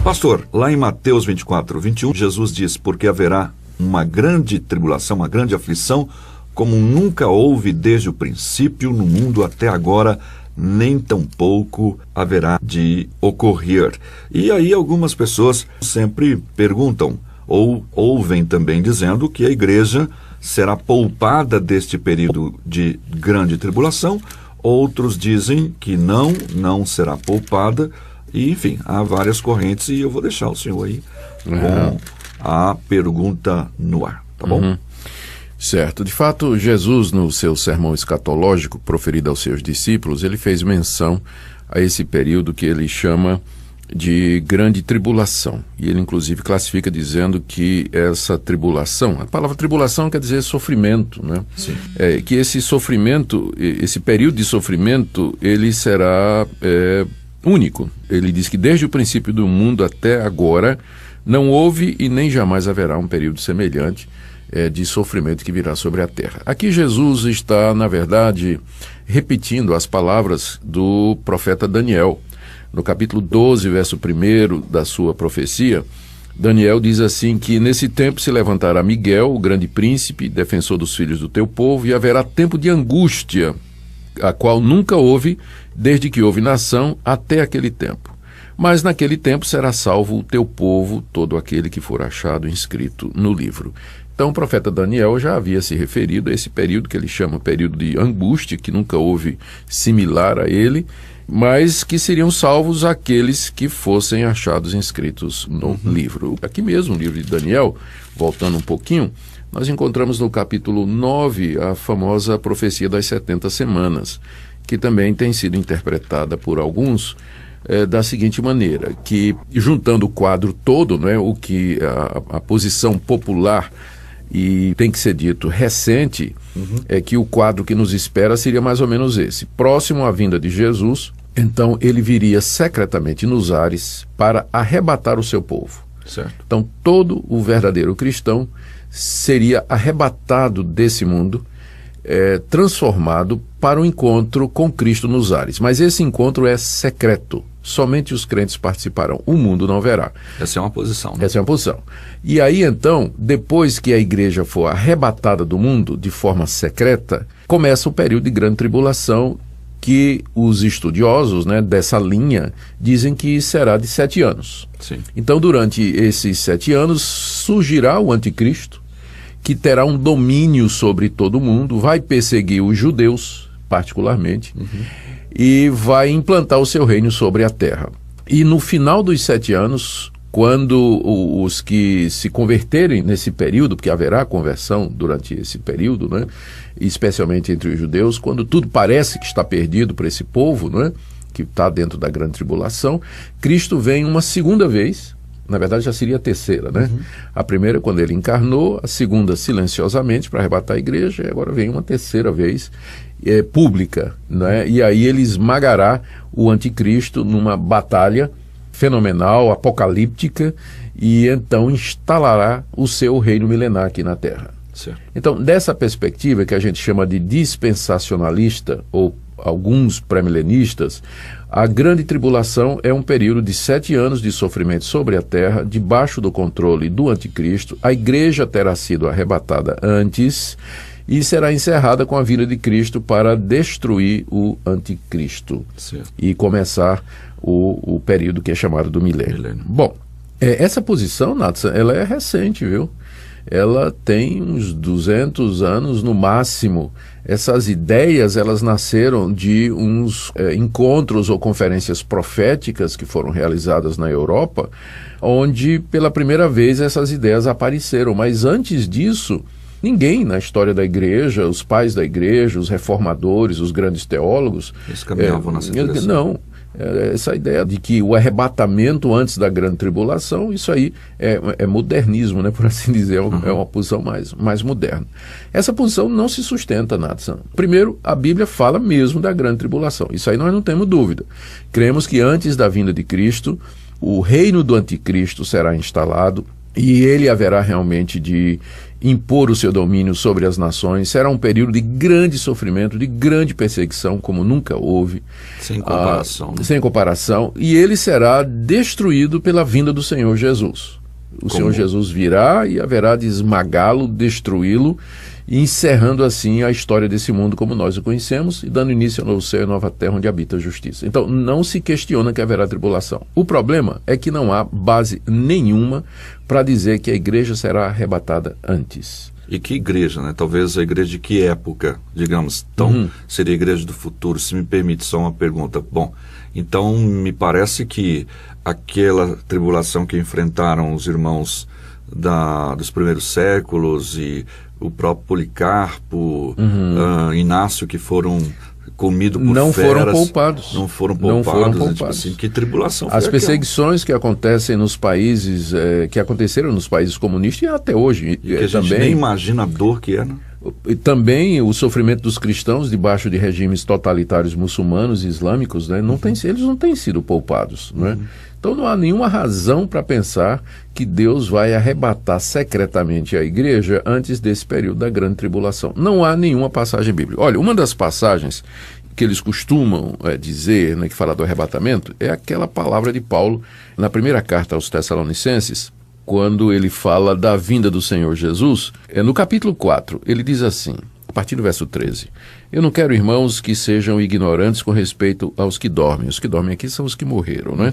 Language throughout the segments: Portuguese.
Pastor, lá em Mateus 24:21, Jesus diz: porque haverá uma grande tribulação, uma grande aflição, como nunca houve desde o princípio no mundo até agora, nem tampouco haverá de ocorrer. E aí algumas pessoas sempre perguntam, ou ouvem também dizendo que a igreja será poupada deste período de grande tribulação. Outros dizem que não será poupada. E, enfim, há várias correntes e eu vou deixar o senhor aí com a pergunta no ar, tá bom? Certo. De fato, Jesus, no seu sermão escatológico proferido aos seus discípulos, ele fez menção a esse período que ele chama de grande tribulação. E ele, inclusive, classifica dizendo que essa tribulação, a palavra tribulação quer dizer sofrimento, né? Sim. Que esse sofrimento, esse período de sofrimento, ele será único. Ele diz que desde o princípio do mundo até agora não houve e nem jamais haverá um período semelhante de sofrimento que virá sobre a terra. Aqui Jesus está, na verdade, repetindo as palavras do profeta Daniel. No capítulo 12, verso 1 da sua profecia, Daniel diz assim que nesse tempo se levantará Miguel, o grande príncipe, defensor dos filhos do teu povo, e haverá tempo de angústia, a qual nunca houve, desde que houve nação até aquele tempo. Mas naquele tempo será salvo o teu povo, todo aquele que for achado inscrito no livro. Então o profeta Daniel já havia se referido a esse período que ele chama período de angústia, que nunca houve similar a ele, mas que seriam salvos aqueles que fossem achados inscritos no livro. Aqui mesmo, no livro de Daniel, voltando um pouquinho, nós encontramos no capítulo 9 a famosa profecia das 70 semanas, que também tem sido interpretada por alguns da seguinte maneira, que juntando o quadro todo, né, o que a posição popular e tem que ser dito recente, é que o quadro que nos espera seria mais ou menos esse. Próximo à vinda de Jesus, então ele viria secretamente nos ares para arrebatar o seu povo. Certo. Então todo o verdadeiro cristão seria arrebatado desse mundo, transformado para o encontro com Cristo nos ares. Mas esse encontro é secreto. Somente os crentes participarão. O mundo não verá. Essa é uma posição, né? Essa é uma posição. E aí, então, depois que a igreja for arrebatada do mundo de forma secreta, começa o período de grande tribulação, que os estudiosos, né, dessa linha dizem que será de 7 anos. Sim. Então, durante esses 7 anos, surgirá o anticristo, que terá um domínio sobre todo mundo, vai perseguir os judeus, particularmente, e vai implantar o seu reino sobre a terra. E no final dos 7 anos, quando os que se converterem nesse período, porque haverá conversão durante esse período, né, especialmente entre os judeus, quando tudo parece que está perdido para esse povo, né, que está dentro da grande tribulação, Cristo vem uma segunda vez. Na verdade já seria a terceira, né? A primeira quando ele encarnou, a segunda silenciosamente para arrebatar a igreja, e agora vem uma terceira vez pública, né? E aí ele esmagará o anticristo numa batalha fenomenal, apocalíptica, e então instalará o seu reino milenar aqui na Terra. Certo. Então, dessa perspectiva que a gente chama de dispensacionalista, ou alguns pré-milenistas, a grande tribulação é um período de 7 anos de sofrimento sobre a terra, debaixo do controle do anticristo. A igreja terá sido arrebatada antes e será encerrada com a vinda de Cristo para destruir o anticristo. Certo. E começar o período que é chamado do milênio. Bom, essa posição, Nathan, ela é recente, viu? Ela tem uns 200 anos no máximo. Essas ideias, elas nasceram de uns encontros ou conferências proféticas que foram realizadas na Europa, onde pela primeira vez essas ideias apareceram. Mas antes disso, ninguém na história da igreja, os pais da igreja, os reformadores, os grandes teólogos... Eles caminhavam nessa direção. Não. Essa ideia de que o arrebatamento antes da grande tribulação, isso aí é modernismo, né, por assim dizer, é uma posição mais moderna. Essa posição não se sustenta, Nathan. Primeiro, a Bíblia fala mesmo da grande tribulação, isso aí nós não temos dúvida. Cremos que antes da vinda de Cristo, o reino do anticristo será instalado, e ele haverá realmente de impor o seu domínio sobre as nações. Será um período de grande sofrimento, de grande perseguição, como nunca houve. Sem comparação. Sem comparação. E ele será destruído pela vinda do Senhor Jesus. O Senhor Jesus virá e haverá de esmagá-lo, destruí-lo, encerrando assim a história desse mundo como nós o conhecemos e dando início ao novo céu e nova terra onde habita a justiça. Então não se questiona que haverá tribulação. O problema é que não há base nenhuma para dizer que a igreja será arrebatada antes. E que igreja, né? Talvez a igreja de que época, digamos. Então, seria a igreja do futuro. Se me permite só uma pergunta. Bom, então me parece que aquela tribulação que enfrentaram os irmãos dos primeiros séculos e o próprio Policarpo, Inácio, que foram comidos por não feras. Foram poupados. Não foram poupados. Tipo assim, que tribulação foi As aquela? Perseguições que acontecem nos países, que aconteceram nos países comunistas e até hoje. E que a gente nem imagina a dor que é, né? E também o sofrimento dos cristãos debaixo de regimes totalitários muçulmanos e islâmicos, né, eles não têm sido poupados. Né? Então não há nenhuma razão para pensar que Deus vai arrebatar secretamente a igreja antes desse período da grande tribulação. Não há nenhuma passagem bíblica. Olha, uma das passagens que eles costumam dizer, né, que fala do arrebatamento, é aquela palavra de Paulo na primeira carta aos Tessalonicenses, quando ele fala da vinda do Senhor Jesus. No capítulo 4, ele diz assim, a partir do verso 13, eu não quero, irmãos, que sejam ignorantes com respeito aos que dormem. Os que dormem aqui são os que morreram, né?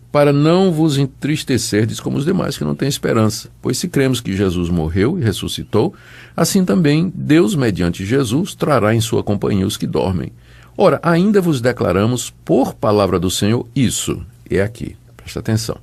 Para não vos entristecerdes como os demais que não têm esperança. Pois se cremos que Jesus morreu e ressuscitou, assim também Deus, mediante Jesus, trará em sua companhia os que dormem. Ora, ainda vos declaramos por palavra do Senhor isso. É aqui, presta atenção.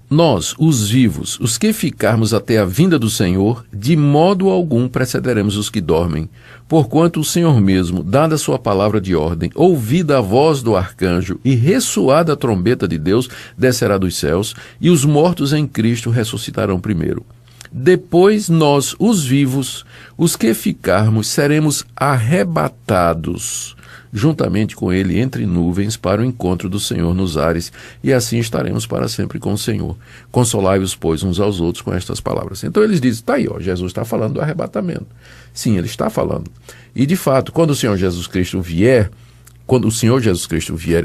Nós, os vivos, os que ficarmos até a vinda do Senhor, de modo algum precederemos os que dormem, porquanto o Senhor mesmo, dada a sua palavra de ordem, ouvida a voz do arcanjo e ressoada a trombeta de Deus, descerá dos céus, e os mortos em Cristo ressuscitarão primeiro. Depois nós, os vivos, os que ficarmos, seremos arrebatados juntamente com ele entre nuvens para o encontro do Senhor nos ares, e assim estaremos para sempre com o Senhor. Consolai-os, pois, uns aos outros com estas palavras. Então eles dizem, tá aí, ó, Jesus está falando do arrebatamento. Sim, ele está falando. E de fato, quando o Senhor Jesus Cristo vier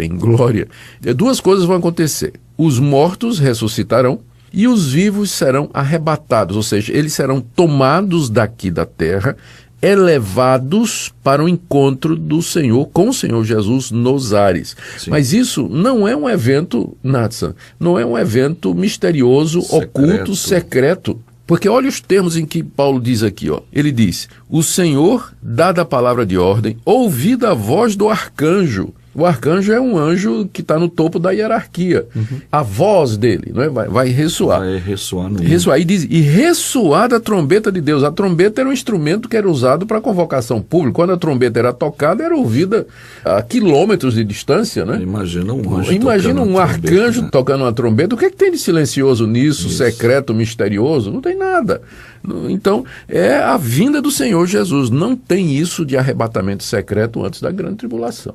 em glória, duas coisas vão acontecer. Os mortos ressuscitarão e os vivos serão arrebatados, ou seja, eles serão tomados daqui da terra, elevados para o encontro do Senhor, com o Senhor Jesus nos ares. Sim. Mas isso não é um evento, Natsan, não é um evento misterioso, oculto, secreto. Porque olha os termos em que Paulo diz aqui, ó. Ele diz, o Senhor, dada a palavra de ordem, ouvida a voz do arcanjo. O arcanjo é um anjo que está no topo da hierarquia. A voz dele, não é? vai ressoar. Vai ressoar no ressoar. E ressoar da trombeta de Deus. A trombeta era um instrumento que era usado para convocação pública. Quando a trombeta era tocada, era ouvida a quilômetros de distância, né? Imagina um anjo. Imagina um arcanjo, né, tocando uma trombeta. O que tem de silencioso nisso, Isso. secreto, misterioso? Não tem nada. Então, é a vinda do Senhor Jesus. Não tem isso de arrebatamento secreto antes da grande tribulação.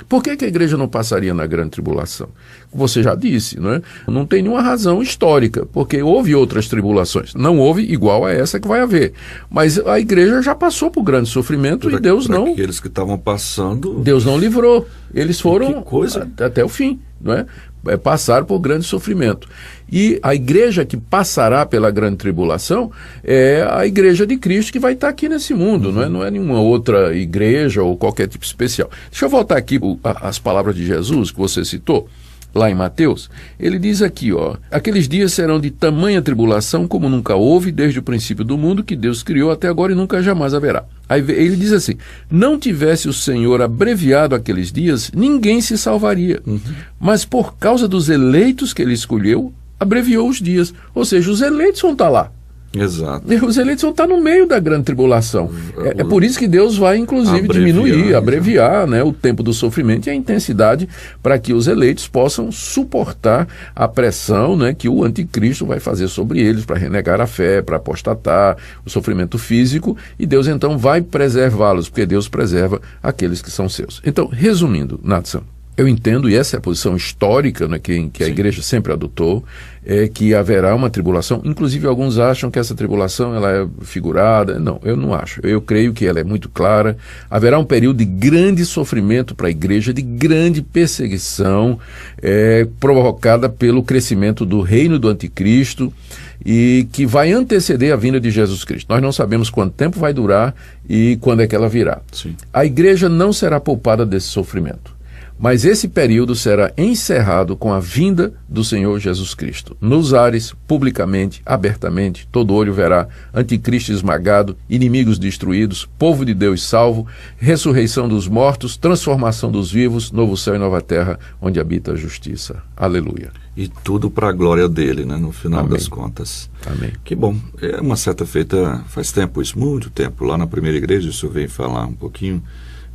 Por que a igreja não passaria na grande tribulação? Você já disse, não é? Não tem nenhuma razão histórica, porque houve outras tribulações. Não houve igual a essa que vai haver. Mas a igreja já passou por grande sofrimento e Deus não... Aqueles que estavam passando... Deus não livrou. Eles foram coisa. Até o fim, não é? Passaram por grande sofrimento. E a igreja que passará pela grande tribulação é a igreja de Cristo que vai estar aqui nesse mundo, não é nenhuma outra igreja ou qualquer tipo especial. Deixa eu voltar aqui as palavras de Jesus que você citou, lá em Mateus. Ele diz aqui, ó, aqueles dias serão de tamanha tribulação como nunca houve desde o princípio do mundo que Deus criou até agora e nunca jamais haverá. Aí ele diz assim, não tivesse o Senhor abreviado aqueles dias, ninguém se salvaria. Mas por causa dos eleitos que ele escolheu, abreviou os dias. Ou seja, os eleitos vão estar lá. Exato. Os eleitos vão estar no meio da grande tribulação. É por isso que Deus vai, inclusive, abreviar, né, o tempo do sofrimento e a intensidade para que os eleitos possam suportar a pressão, né, que o anticristo vai fazer sobre eles para renegar a fé, para apostatar, o sofrimento físico, e Deus então vai preservá-los, porque Deus preserva aqueles que são seus. Então, resumindo, Natsan, Eu entendo, e essa é a posição histórica, né, que a igreja sempre adotou, é que haverá uma tribulação. Inclusive, alguns acham que essa tribulação ela é figurada. Não, eu não acho. Eu creio que ela é muito clara. Haverá um período de grande sofrimento para a igreja, de grande perseguição, provocada pelo crescimento do reino do anticristo, e que vai anteceder a vinda de Jesus Cristo. Nós não sabemos quanto tempo vai durar e quando é que ela virá. Sim. A igreja não será poupada desse sofrimento. Mas esse período será encerrado com a vinda do Senhor Jesus Cristo. Nos ares, publicamente, abertamente, todo olho verá anticristo esmagado, inimigos destruídos, povo de Deus salvo, ressurreição dos mortos, transformação dos vivos, novo céu e nova terra, onde habita a justiça. Aleluia. E tudo para a glória dele, né, no final Amém. das contas. Amém. Que bom. É uma certa feita, faz tempo isso, muito tempo, lá na primeira igreja, o senhor veio falar um pouquinho,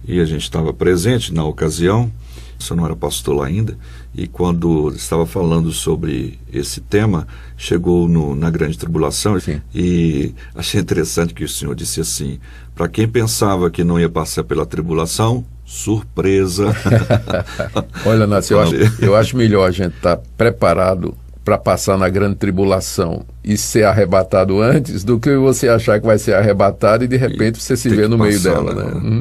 e a gente estava presente na ocasião. O senhor não era pastor lá ainda, e quando estava falando sobre esse tema, chegou na grande tribulação. Sim. E achei interessante que o senhor disse assim, para quem pensava que não ia passar pela tribulação, surpresa. Olha, Nácio, eu acho melhor a gente estar preparado para passar na grande tribulação e ser arrebatado antes do que você achar que vai ser arrebatado e de repente você se vê no meio dela, né?